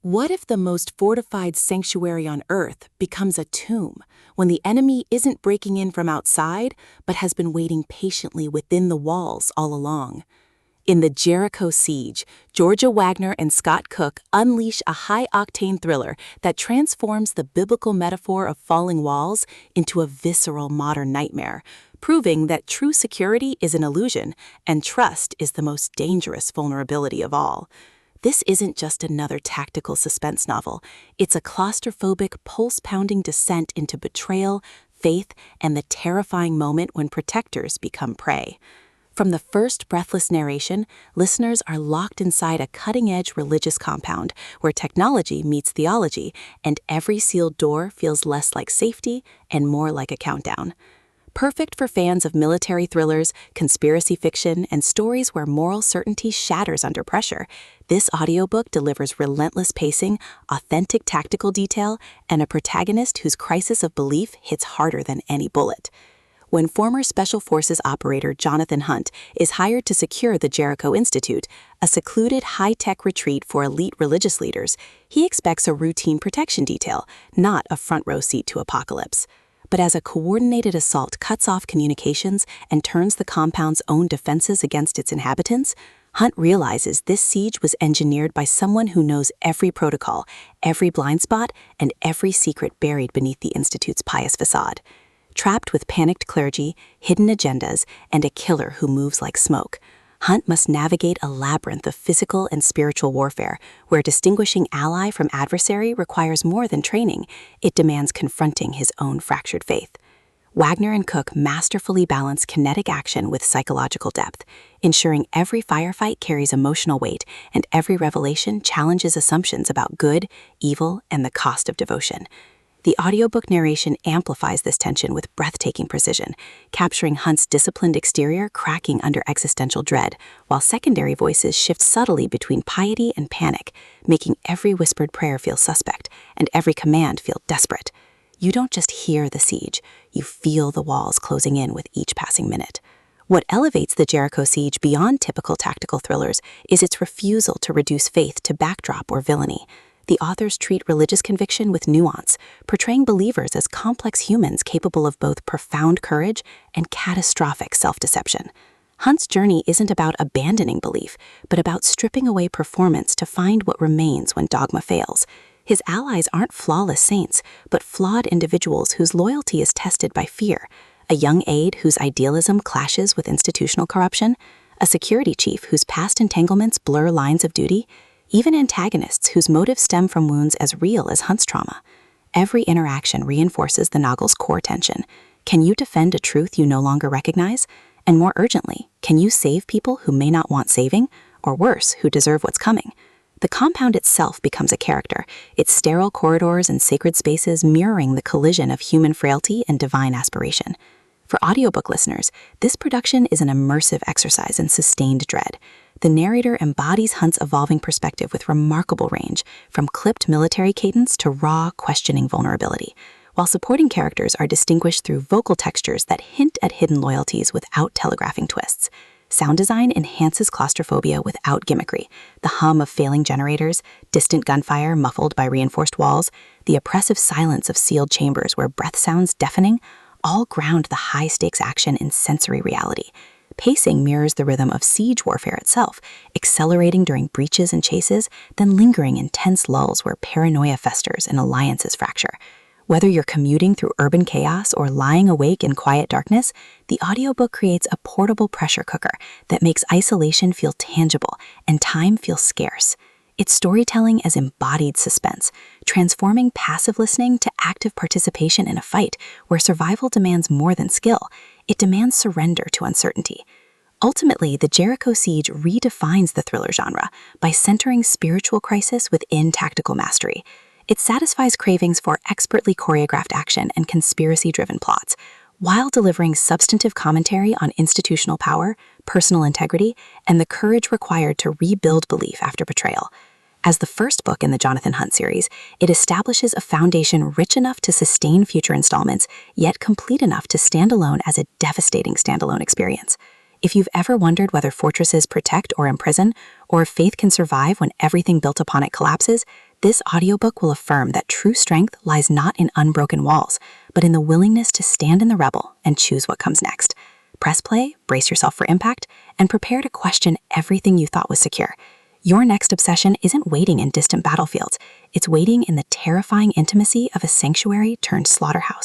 What if the most fortified sanctuary on Earth becomes a tomb when the enemy isn't breaking in from outside but has been waiting patiently within the walls all along? In the Jericho Siege, Georgia Wagner and Scott Cook unleash a high-octane thriller that transforms the biblical metaphor of falling walls into a visceral modern nightmare, proving that true security is an illusion and trust is the most dangerous vulnerability of all. This isn't just another tactical suspense novel. It's a claustrophobic, pulse-pounding descent into betrayal, faith, and the terrifying moment when protectors become prey. From the first breathless narration, listeners are locked inside a cutting-edge religious compound where technology meets theology, and every sealed door feels less like safety and more like a countdown. Perfect for fans of military thrillers, conspiracy fiction, and stories where moral certainty shatters under pressure, this audiobook delivers relentless pacing, authentic tactical detail, and a protagonist whose crisis of belief hits harder than any bullet. When former Special Forces operator Jonathan Hunt is hired to secure the Jericho Institute, a secluded high-tech retreat for elite religious leaders, he expects a routine protection detail, not a front-row seat to apocalypse. But as a coordinated assault cuts off communications and turns the compound's own defenses against its inhabitants, Hunt realizes this siege was engineered by someone who knows every protocol, every blind spot, and every secret buried beneath the Institute's pious facade. Trapped with panicked clergy, hidden agendas, and a killer who moves like smoke, Hunt must navigate a labyrinth of physical and spiritual warfare where distinguishing ally from adversary requires more than training. It demands confronting his own fractured faith. Wagner and Cook masterfully balance kinetic action with psychological depth, ensuring every firefight carries emotional weight and every revelation challenges assumptions about good, evil, and the cost of devotion. The audiobook narration amplifies this tension with breathtaking precision, capturing Hunt's disciplined exterior cracking under existential dread, while secondary voices shift subtly between piety and panic, making every whispered prayer feel suspect and every command feel desperate. You don't just hear the siege, you feel the walls closing in with each passing minute. What elevates the Jericho Siege beyond typical tactical thrillers is its refusal to reduce faith to backdrop or villainy. The authors treat religious conviction with nuance, portraying believers as complex humans capable of both profound courage and catastrophic self-deception. Hunt's journey isn't about abandoning belief, but about stripping away performance to find what remains when dogma fails. His allies aren't flawless saints, but flawed individuals whose loyalty is tested by fear. A young aide whose idealism clashes with institutional corruption, a security chief whose past entanglements blur lines of duty, even antagonists whose motives stem from wounds as real as Hunt's trauma. Every interaction reinforces the novel's core tension. Can you defend a truth you no longer recognize? And more urgently, can you save people who may not want saving, or worse, who deserve what's coming? The compound itself becomes a character, its sterile corridors and sacred spaces mirroring the collision of human frailty and divine aspiration. For audiobook listeners, this production is an immersive exercise in sustained dread. The narrator embodies Hunt's evolving perspective with remarkable range, from clipped military cadence to raw, questioning vulnerability, while supporting characters are distinguished through vocal textures that hint at hidden loyalties without telegraphing twists. Sound design enhances claustrophobia without gimmickry. The hum of failing generators, distant gunfire muffled by reinforced walls, the oppressive silence of sealed chambers where breath sounds deafening, all ground the high-stakes action in sensory reality. Pacing mirrors the rhythm of siege warfare itself, accelerating during breaches and chases, then lingering in tense lulls where paranoia festers and alliances fracture. Whether you're commuting through urban chaos or lying awake in quiet darkness, the audiobook creates a portable pressure cooker that makes isolation feel tangible and time feel scarce. It's storytelling as embodied suspense, transforming passive listening to active participation in a fight where survival demands more than skill. It demands surrender to uncertainty. Ultimately, the Jericho Siege redefines the thriller genre by centering spiritual crisis within tactical mastery. It satisfies cravings for expertly choreographed action and conspiracy-driven plots, while delivering substantive commentary on institutional power, personal integrity, and the courage required to rebuild belief after betrayal. As the first book in the Jonathan Hunt series, it establishes a foundation rich enough to sustain future installments, yet complete enough to stand alone as a devastating standalone experience. If you've ever wondered whether fortresses protect or imprison, or if faith can survive when everything built upon it collapses, This audiobook will affirm that true strength lies not in unbroken walls, but in the willingness to stand in the rubble and choose what comes next. Press play, brace yourself for impact, and prepare to question everything you thought was secure. Your next obsession isn't waiting in distant battlefields. It's waiting in the terrifying intimacy of a sanctuary turned slaughterhouse.